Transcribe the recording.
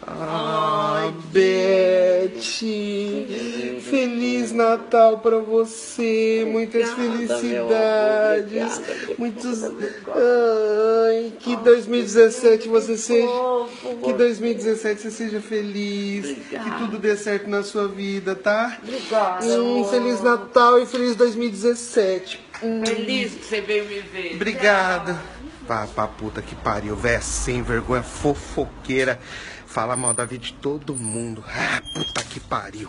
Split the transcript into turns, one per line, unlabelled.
Ah, Beth, Feliz Natal pra você, muitas felicidades, muitos... Ai, que 2017 você seja... Que 2017 você seja feliz, que tudo dê certo na sua vida, tá?
Obrigada.
Feliz Natal e feliz 2017.
Feliz que você veio me ver.
Obrigado. Vá pra puta que pariu, véia sem vergonha, fofoqueira. Fala mal da vida de todo mundo. Ah, puta que pariu.